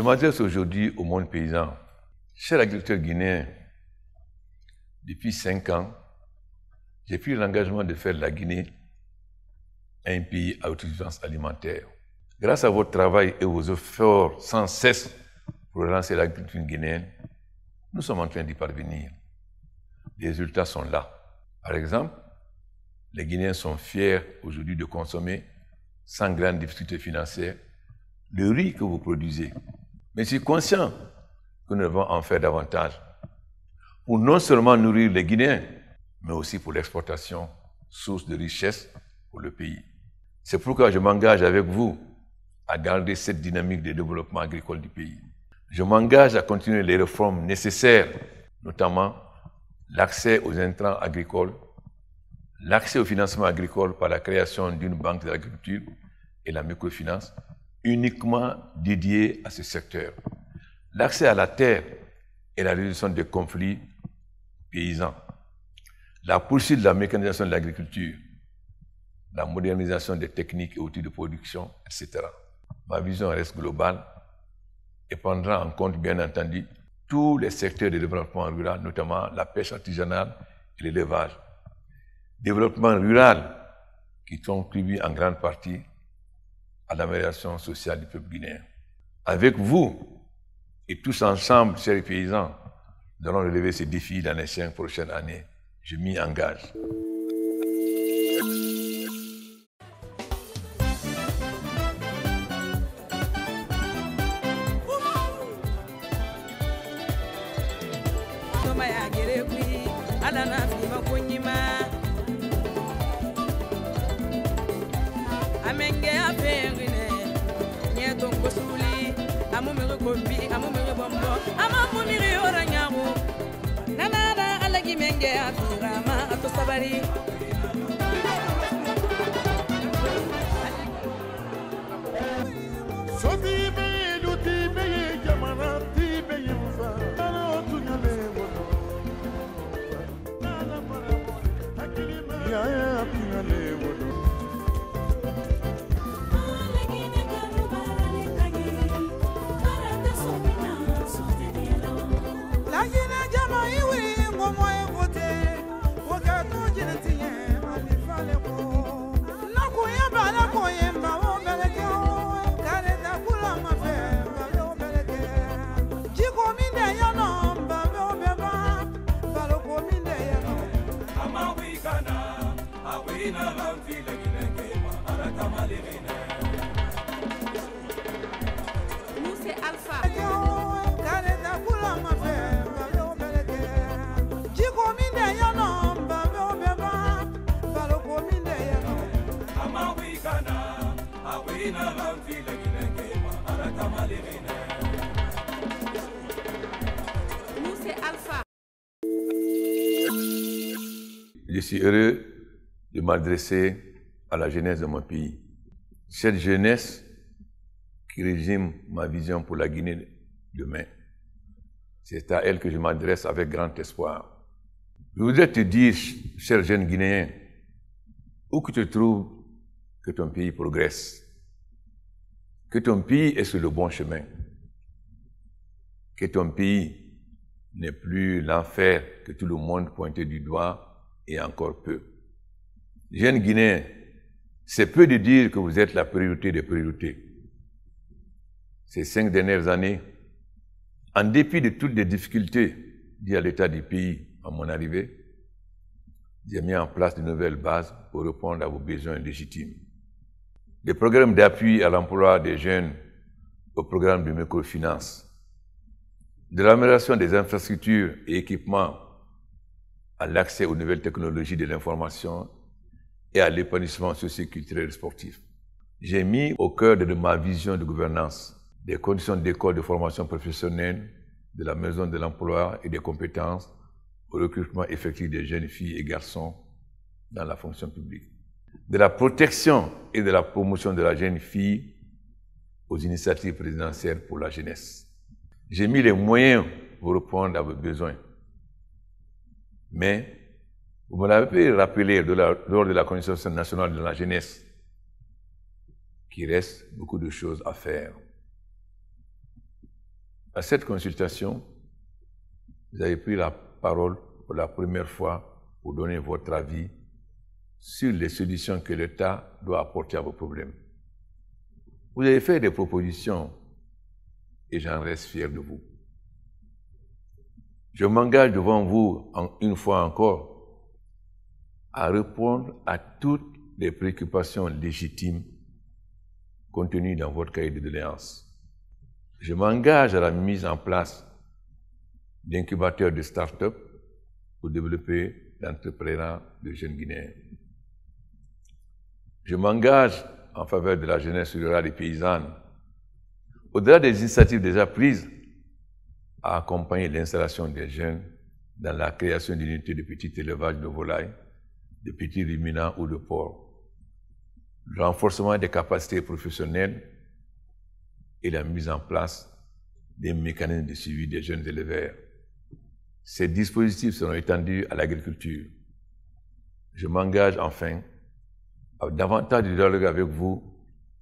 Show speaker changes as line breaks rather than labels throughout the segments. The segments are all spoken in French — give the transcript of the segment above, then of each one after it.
Je m'adresse aujourd'hui au monde paysan. Cher agriculteur guinéen, depuis 5 ans, j'ai pris l'engagement de faire de la Guinée un pays à autosuffisance alimentaire. Grâce à votre travail et vos efforts sans cesse pour relancer l'agriculture guinéenne, nous sommes en train d'y parvenir. Les résultats sont là. Par exemple, les Guinéens sont fiers aujourd'hui de consommer, sans grande difficulté financière, le riz que vous produisez. Mais je suis conscient que nous devons en faire davantage pour non seulement nourrir les Guinéens, mais aussi pour l'exportation, source de richesse pour le pays. C'est pourquoi je m'engage avec vous à garder cette dynamique de développement agricole du pays. Je m'engage à continuer les réformes nécessaires, notamment l'accès aux intrants agricoles, l'accès au financement agricole par la création d'une banque de l'agriculture et la microfinance uniquement dédiée à ce secteur, l'accès à la terre et la résolution des conflits paysans, la poursuite de la mécanisation de l'agriculture, la modernisation des techniques et outils de production, etc. Ma vision reste globale et prendra en compte, bien entendu, tous les secteurs de développement rural, notamment la pêche artisanale et l'élevage. Développement rural qui contribue en grande partie à l'amélioration sociale du peuple guinéen. Avec vous et tous ensemble, chers paysans, nous allons relever ces défis dans les 5 prochaines années. Je m'y engage. Je suis heureux de m'adresser à la jeunesse de mon pays. Cette jeunesse qui résume ma vision pour la Guinée demain. C'est à elle que je m'adresse avec grand espoir. Je voudrais te dire, cher jeune Guinéen, où que tu te trouves, que ton pays progresse, que ton pays est sur le bon chemin, que ton pays n'est plus l'enfer que tout le monde pointait du doigt et encore peu. Jeunes Guinéens, c'est peu de dire que vous êtes la priorité des priorités. Ces 5 dernières années, en dépit de toutes les difficultés liées à l'état du pays à mon arrivée, j'ai mis en place de nouvelles bases pour répondre à vos besoins légitimes. Des programmes d'appui à l'emploi des jeunes au programme de microfinance, de l'amélioration des infrastructures et équipements à l'accès aux nouvelles technologies de l'information et à l'épanouissement socio-culturel et sportif. J'ai mis au cœur de ma vision de gouvernance des conditions d'école de formation professionnelle, de la maison de l'emploi et des compétences au recrutement effectif des jeunes filles et garçons dans la fonction publique, de la protection et de la promotion de la jeune fille aux initiatives présidentielles pour la jeunesse. J'ai mis les moyens pour répondre à vos besoins. Mais, vous me l'avez rappelé lors de la Convention nationale de la jeunesse, qu'il reste beaucoup de choses à faire. À cette consultation, vous avez pris la parole pour la première fois pour donner votre avis sur les solutions que l'État doit apporter à vos problèmes. Vous avez fait des propositions et j'en reste fier de vous. Je m'engage devant vous, une fois encore, à répondre à toutes les préoccupations légitimes contenues dans votre cahier de doléances. Je m'engage à la mise en place d'incubateurs de start-up pour développer l'entrepreneuriat de jeunes Guinéens. Je m'engage en faveur de la jeunesse rurale et paysanne, au-delà des initiatives déjà prises, à accompagner l'installation des jeunes dans la création d'unités de petit élevage de volailles, de petits ruminants ou de porcs, le renforcement des capacités professionnelles et la mise en place des mécanismes de suivi des jeunes éleveurs. Ces dispositifs seront étendus à l'agriculture. Je m'engage enfin à davantage de dialogue avec vous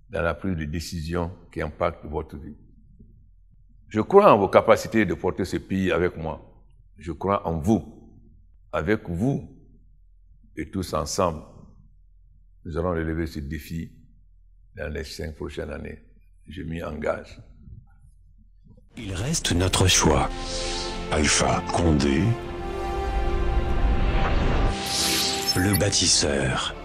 dans la prise de décisions qui impactent votre vie. Je crois en vos capacités de porter ce pays avec moi. Je crois en vous. Avec vous et tous ensemble, nous allons relever ce défi dans les 5 prochaines années. Je m'y engage.
Il reste notre choix. Alpha Condé, le bâtisseur.